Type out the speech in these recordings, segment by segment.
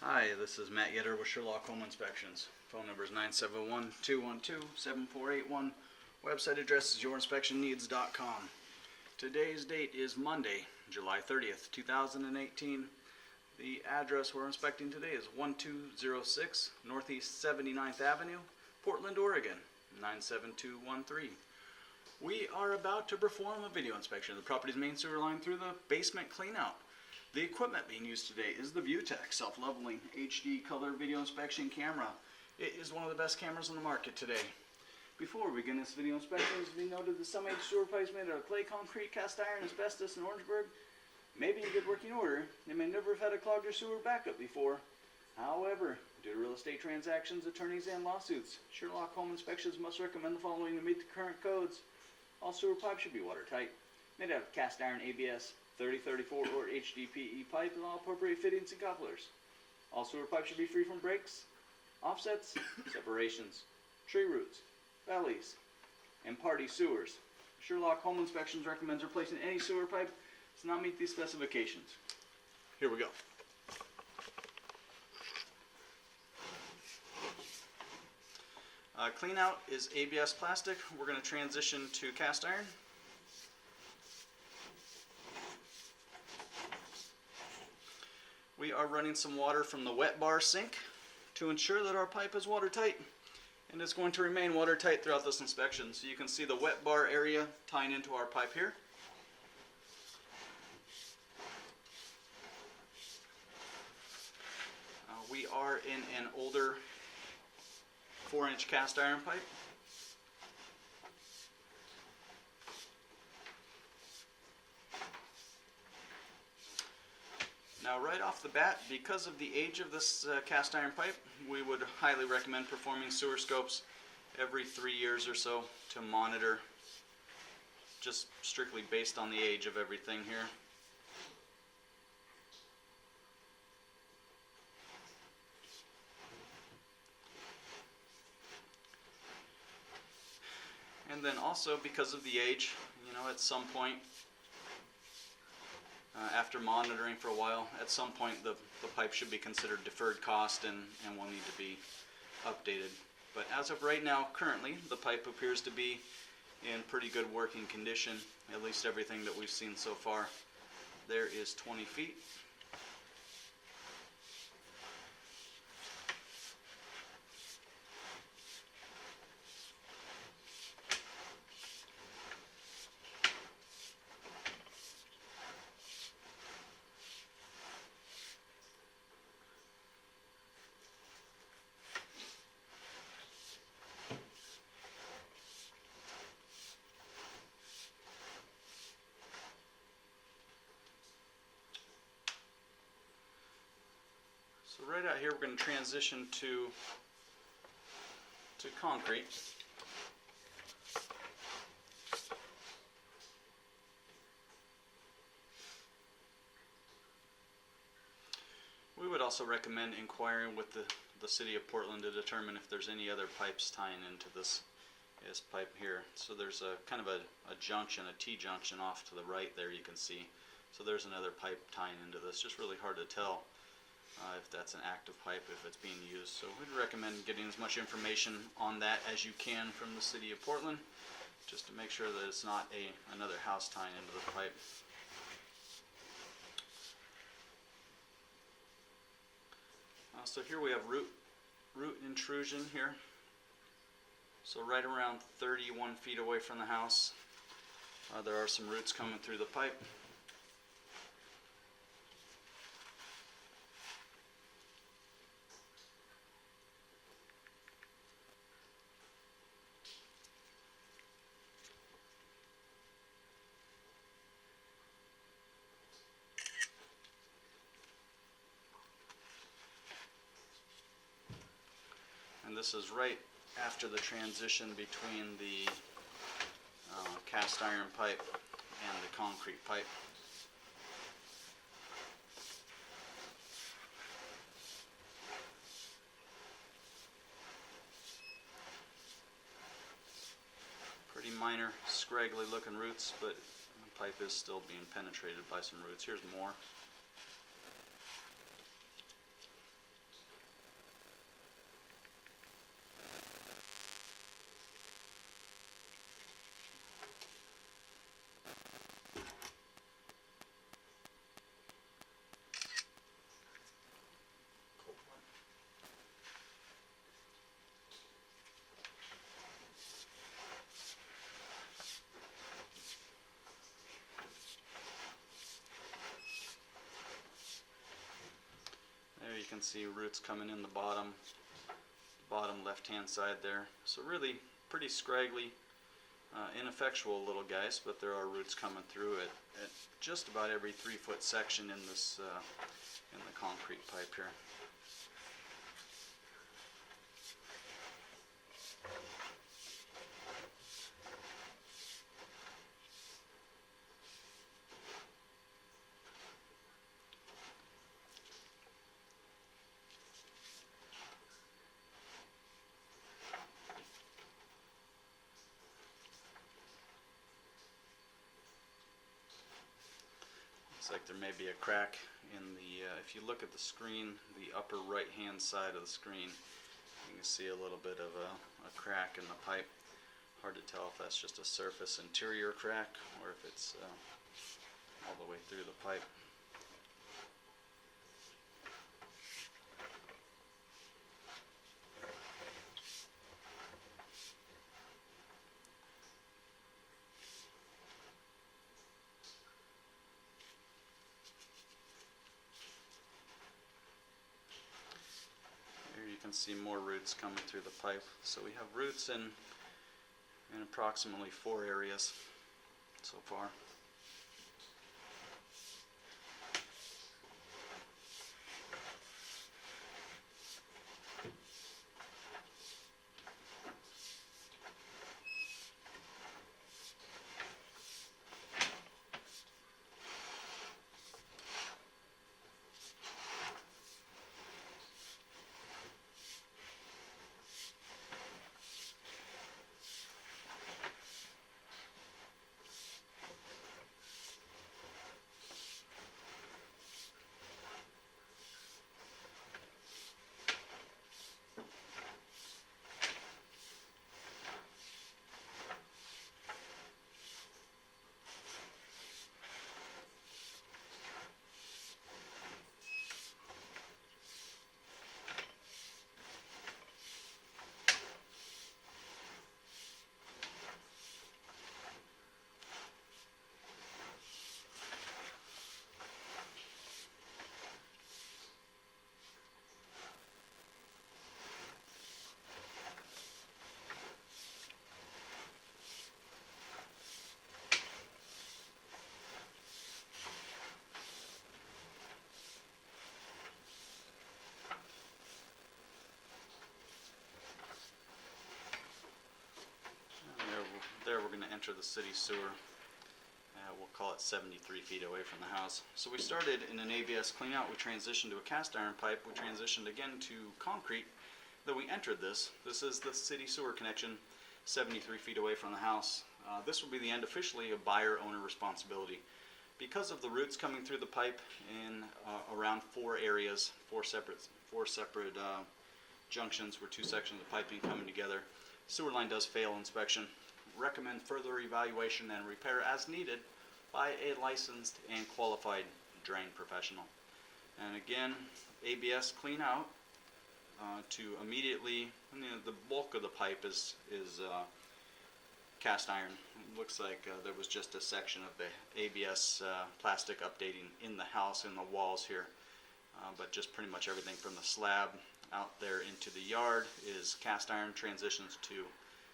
Hi, this is Matt Yetter with Sherlock Home Inspections. Phone number is 971-212-7481. Website address is yourinspectionneeds.com. Today's date is Monday, July 30th, 2018. The address we're inspecting today is 1206 Northeast 79th Avenue, Portland, Oregon, 97213. We are about to perform a video inspection of the property's main sewer line through the basement cleanout. The equipment being used today is the ViewTech self-leveling HD color video inspection camera. It is one of the best cameras on the market today. Before we begin this video inspection, it is to be noted that some age sewer pipes made out of clay, concrete, cast iron, asbestos, and Orangeburg may be in good working order. They may never have had a clogged or sewer backup before. However, due to real estate transactions, attorneys, and lawsuits, Sherlock Home Inspections must recommend the following to meet the current codes. All sewer pipes should be watertight, made out of cast iron ABS, 3034 or HDPE pipe with all appropriate fittings and couplers. All sewer pipes should be free from breaks, offsets, separations, tree roots, valleys, and party sewers. Sherlock Home Inspections recommends replacing any sewer pipe that does not meet these specifications. Here we go. Clean out is ABS plastic. We're going to transition to cast iron. We are running some water from the wet bar sink to ensure that our pipe is watertight, and it's going to remain watertight throughout this inspection. So you can see the wet bar area tying into our pipe here. We are in an older 4-inch cast iron pipe. Now right off the bat, because of the age of this cast iron pipe, we would highly recommend performing sewer scopes every 3 years or so to monitor, just strictly based on the age of everything here. And then also because of the age, at some point, after monitoring for a while, at some point the pipe should be considered deferred cost and will need to be updated. But as of right now, currently, the pipe appears to be in pretty good working condition, at least everything that we've seen so far. There is 20 feet. So right out here, we're going to transition to concrete. We would also recommend inquiring with the City of Portland to determine if there's any other pipes tying into this pipe here. So there's a kind of a junction, a T-junction off to the right there, you can see. So there's another pipe tying into this. Just really hard to tell if that's an active pipe, if it's being used. So we'd recommend getting as much information on that as you can from the City of Portland, just to make sure that it's not another house tying into the pipe. So here we have root intrusion here. So right around 31 feet away from the house, there are some roots coming through the pipe. And this is right after the transition between the cast iron pipe and the concrete pipe. Pretty minor, scraggly looking roots, but the pipe is still being penetrated by some roots. Here's more. can see roots coming in the bottom left hand side there. So really pretty scraggly, ineffectual little guys, but there are roots coming through it at just about every 3-foot section in this in the concrete pipe here. Looks like there may be a crack in the, if you look at the screen, the upper right hand side of the screen, you can see a little bit of a crack in the pipe. Hard to tell if that's just a surface interior crack or if it's all the way through the pipe. You can see more roots coming through the pipe. So we have roots in approximately 4 areas so far. There we're going to enter the city sewer. We'll call it 73 feet away from the house. So we started in an ABS cleanout. We transitioned to a cast iron pipe. We transitioned again to concrete. Then we entered this. This is the city sewer connection, 73 feet away from the house. This will be the end officially of buyer-owner responsibility. Because of the roots coming through the pipe in around 4 areas, four separate junctions where 2 sections of piping coming together, sewer line does fail inspection. Recommend further evaluation and repair as needed by a licensed and qualified drain professional. And again, ABS clean out to immediately, the bulk of the pipe is cast iron. It looks like there was just a section of the ABS plastic updating in the house, in the walls here, but just pretty much everything from the slab out there into the yard is cast iron, transitions to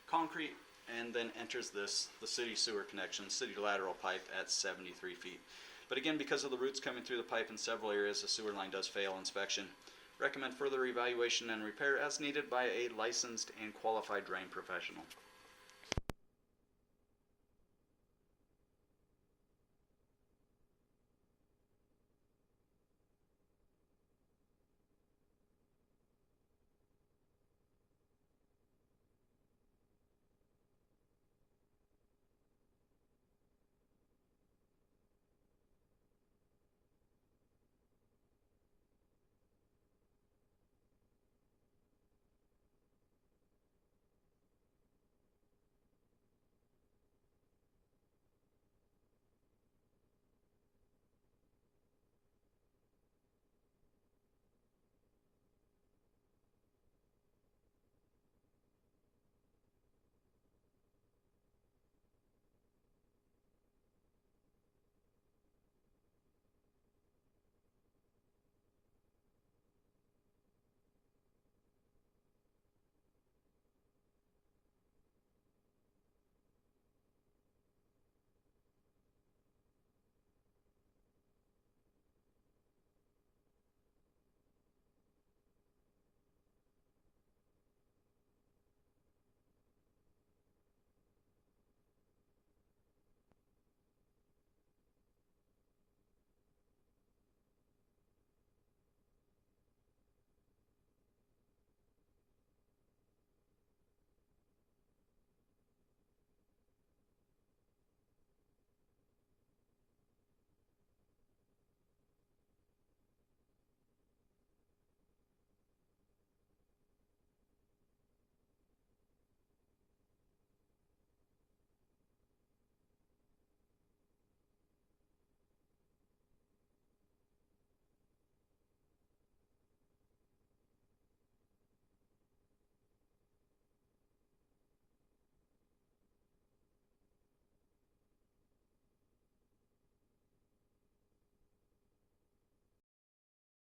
concrete, and then enters the city sewer connection, city lateral pipe at 73 feet. But again, because of the roots coming through the pipe in several areas, the sewer line does fail inspection. Recommend further evaluation and repair as needed by a licensed and qualified drain professional.